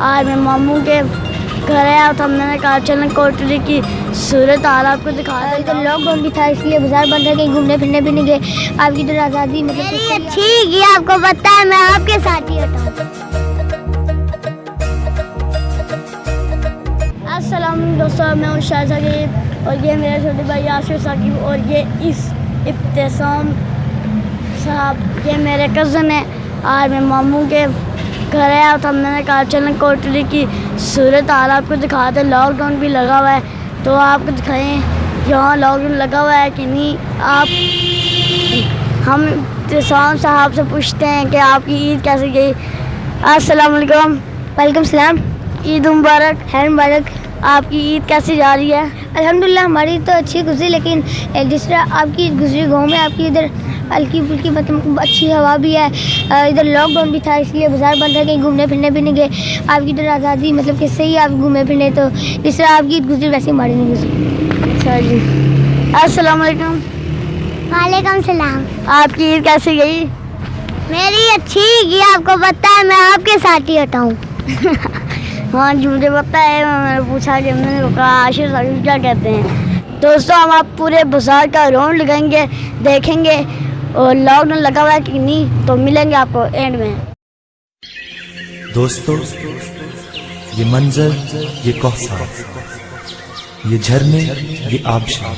आज मैं मामू के घर आया तो हमने कहा चलन कोटरी की सूरत हाल आपको दिखा रहा है। तो लॉकडाउन भी था इसलिए बाजार बंद है, कहीं घूमने फिरने भी नहीं गए। आपकी तो आज़ादी मतलब ठीक है, आपको पता है मैं आपके साथ ही होता हूँ। अस्सलाम दोस्तों, मैं हूँ शाह साकिब और ये मेरे छोटे भाई आशिफ साकिब और ये इस इब्तिसाम साहब, ये मेरे कज़न है। आज मैं मामू के घर आया तो हमने कहा चलन कोटरी की सूरत हाल आपको दिखाते। लॉकडाउन भी लगा हुआ है तो आपको दिखाएं यहाँ लॉकडाउन लगा हुआ है कि नहीं। हम इब्तिसाम साहब से पूछते हैं कि आपकी ईद कैसे गई। अस्सलाम वालेकुम। वालेकुम सलाम। ईद मुबारक। है मुबारक। आपकी ईद कैसी जा रही है? अल्हम्दुलिल्लाह हमारी तो अच्छी गुजरी, लेकिन जिस तरह आपकी गुजरी गाँव में, आपकी इधर हल्की फुल्की मतलब अच्छी हवा भी है। इधर लॉकडाउन भी था इसलिए बाजार बंद है, कहीं घूमने फिरने भी नहीं गए। आपकी इधर आज़ादी मतलब कि सही आप घूमे फिरने, तो जिस तरह आपकी ईद गुजरी वैसे हमारी नहीं गुजरी। अच्छा जी। अस्सलाम वालेकुम। वालेकुम सलाम। आपकी ईद कैसी गई? मेरी अच्छी गई, आपको पता है मैं आपके साथ ही होता हूँ। हाँ जी, मुझे पता है। मैंने पूछा कि मैंने कहा आशिफ साकिब क्या कहते हैं। दोस्तों हम आप पूरे बाजार का राउंड लगाएंगे, देखेंगे और लॉकडाउन लगा हुआ है कि नहीं, तो मिलेंगे आपको एंड में। दोस्तों ये मंजर, ये कौसार, ये झरने, ये आबशार,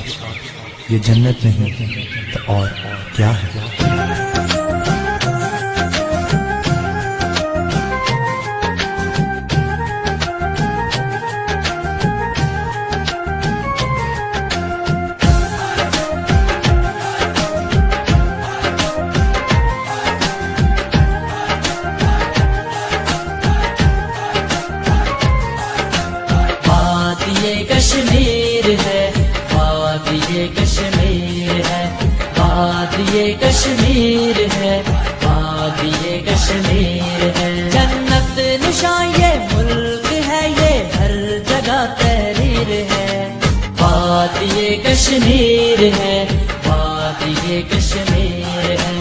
ये जन्नत नहीं तो और क्या है। कश्मीर है, वादिये कश्मीर है, वादिये कश्मीर है, वादिये कश्मीर है। जन्नत निशान ये मुल्क है, ये हर जगह तहरीर है। वादिये कश्मीर है, वादिये कश्मीर है,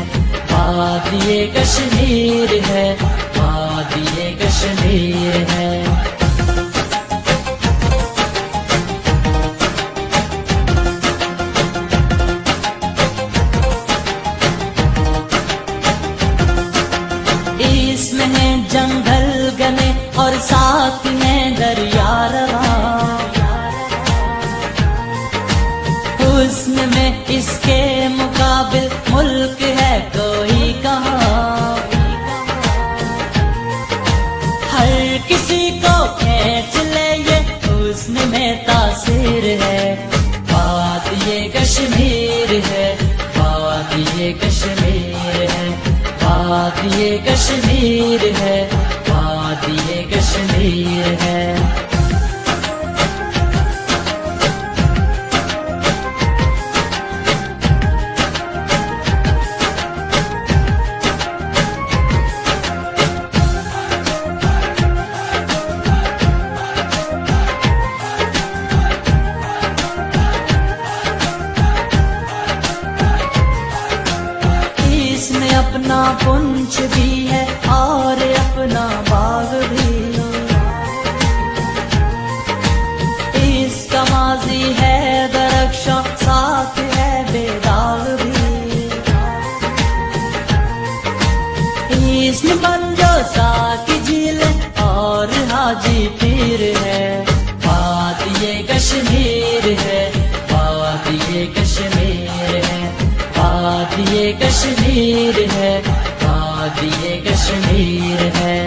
वादिये कश्मीर है, वादिये कश्मीर है। इसमें है जंगल घने और साथ में दरिया रवा। हुस्न में इसके मुकाबिल मुल्क है कोई कहाँ। हर किसी को खींच ले ये हुस्न में तासीर है। बात ये कश्मीर है, बात ये कश्मीर है, बात ये कश्मीर है, बात ये कश्मीर है। इसमें अपना पुंछ भी है और अपना बाग भी। इसका माजी है दरख्शां, साथ है बेदाग भी। इसमें बंजो साकी झील और हाजी पीर है। बात ये कश्मीर है, बात ये कश्मीर है, बात ये कश्मीर है, बात ये कश्मीर है।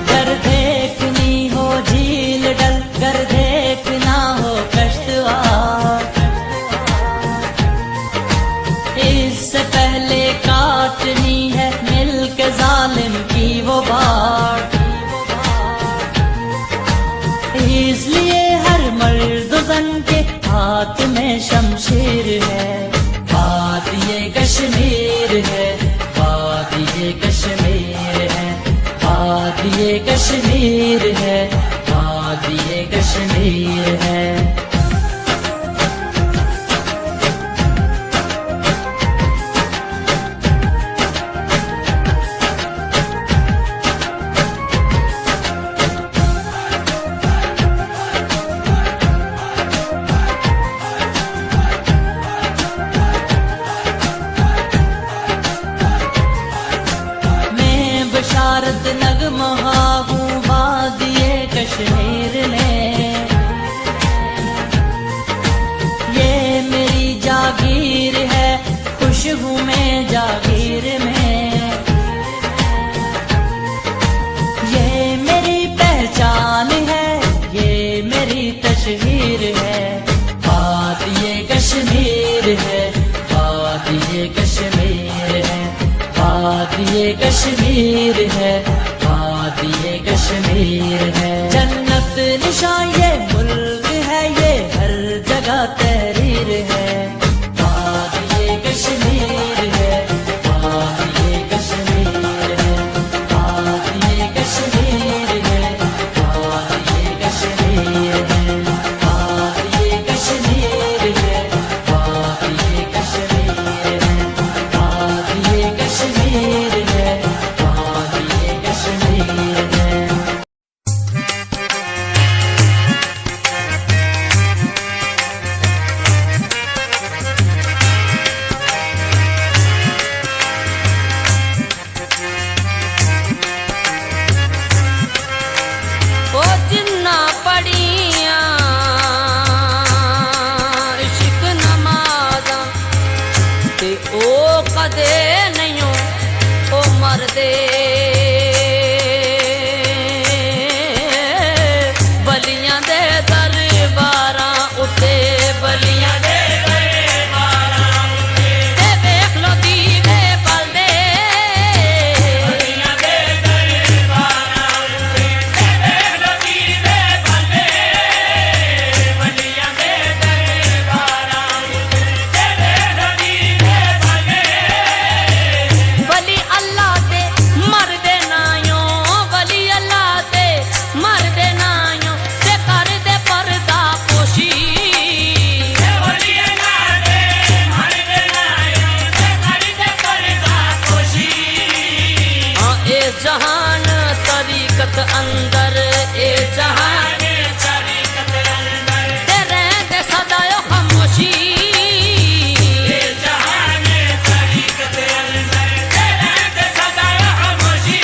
गर देखनी हो झील डल, गर देखना हो कश्तवार, इससे पहले काटनी है मिलके जालिम की वो बात। वादिये कश्मीर है, वादिये कश्मीर है। जन्नत निशान ये मुल्क है, ये हर जगह तहरीर है। वादिये कश्मीर है, वादिये कश्मीर है, वादिये कश्मीर है, वादिये कश्मीर है, वादिये कश्मीर है, वादिये कश्मीर है, वादिये कश्मीर है, वादिये कश्मीर है। ओ जिन्ना पढ़िया इश्क नमाज़ां ते ओ कदे नहीं ओ मरदे बलियां दे दरबारां उत्ते, बलियां दे दरबारां उत्ते ते वेख लो दीवे बलदे, बलियां दे दरबारां उत्ते ते वेख लो दीवे बलदे, बलियां दे दरबारां उत्ते ते वेख लो दीवे बलदे। बली अल्लाह ते मरदे नायो, बली अल्लाह ते मरदे नायो ते कर दे पर्दा पोशी, बली अल्लाह ते मरदे नायो ते कर दे पर्दा पोशी। हाँ ए जहान तरीकत अंदर, ए जहान तरीकत अंदर ते रहते सदायो खामोशी, ए जहान तरीकत अंदर ते रहते सदायो खामोशी।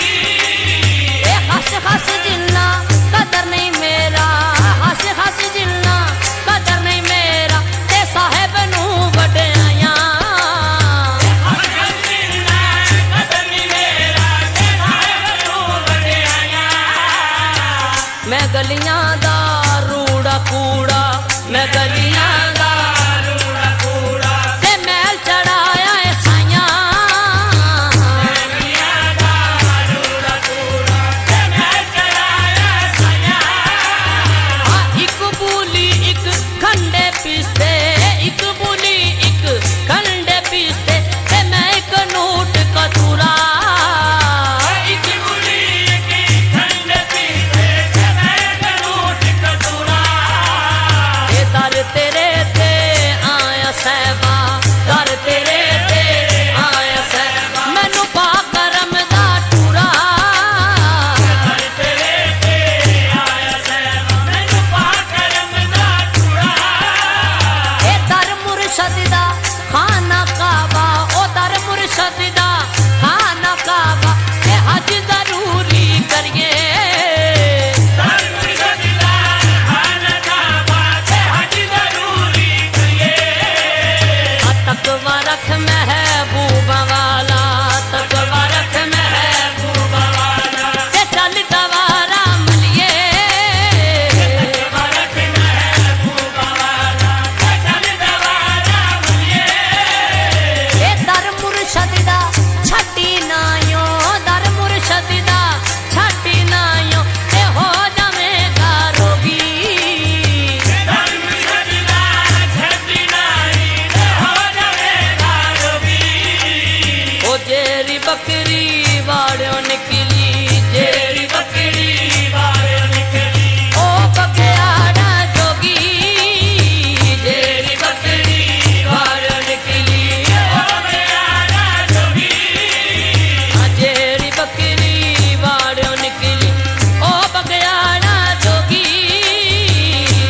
ए हंस हंस जिन्ना कदर नहीं मेरा, हंस हंस जिन्ना कदर नहीं मेरा ते साहेब नू वड्याया, हंस हंस जिन्ना कदर नहीं मेरा ते साहेब नू वड्याया। मैं गलियां दा रूड़ा कूड़ा, मैं गलियां दा रूड़ा कूड़ा ते मैल चढ़ाया ए साइयां, मैं गलियां दा रूड़ा कूड़ा ते मैल चढ़ाया ए साइयां। हाँ इक बूली इक खंडे पिसते, इक बूली इक खंडे पिसते ते मैं इक नोट कतूरा, इक बूली इक खंडे पिसते ते मैं इक नोट कतूरा। ए दर तेरे ते आया सहबा, दर तेरे ते आया सहबा मैनू पा करम दा टूरा, दर तेरे ते आया सहबा मैनू पा करम दा टूरा। ए दर मुर्शद दा खाना काबा, ओ दर मुर्शद दा खाना काबा ते हज जरूरी करिए, दर मुर्शद दा खाना काबा ते हज जरूरी करिए। तकवा रख महबूबा वाला, तकवा रख महबूबा वाला ते चल दवारा मलिए, तकवा रख महबूबा वाला ते चल दवारा मलिए। ए दर मुर्शद दा छड्डी नायो, दर मुर्शद दा छड्डी नायो ते हो जावेगा रोगी, दर मुर्शद दा छड्डी नाई ते हो जावेगा रोगी। ओ जेरी बकरी वाड़ो निकली, जेरी बकरी वाड़ो निकली ओ बकयाड़ा जोगी, जेरी बकरी वाड़ो निकली ओ बकयाड़ा जोगी। हाँ जेरी बकरी वाड़ो निकली ओ बकयाड़ा जोगी,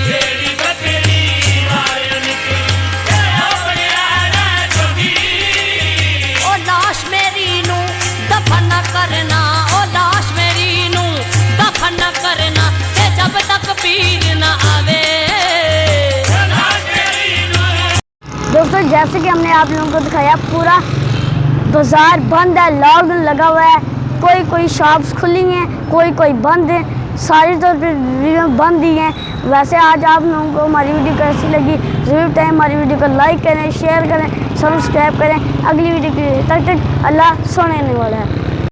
जेरी बकरी वाड़ो निकली ओ बकयाड़ा जोगी। ओ लाश मेरी नू दफन न करना, ओ लाश मेरी नू दफन न करना ते जब तक पीर न आवे, लाश मेरी नू। दोस्तों जैसे कि हमने आप लोगों को दिखाया पूरा बाजार बंद है, लॉकडाउन लगा हुआ है, कोई शॉप्स खुली हैं, कोई बंद है, सारी तौर पर बंद ही हैं। वैसे आज आप लोगों को हमारी वीडियो कैसी लगी ज़रूर बताएं, हमारी वीडियो को लाइक करें, शेयर करें, सब्सक्राइब करें अगली वीडियो के लिए। तब तक अल्लाह सुनने वाला है।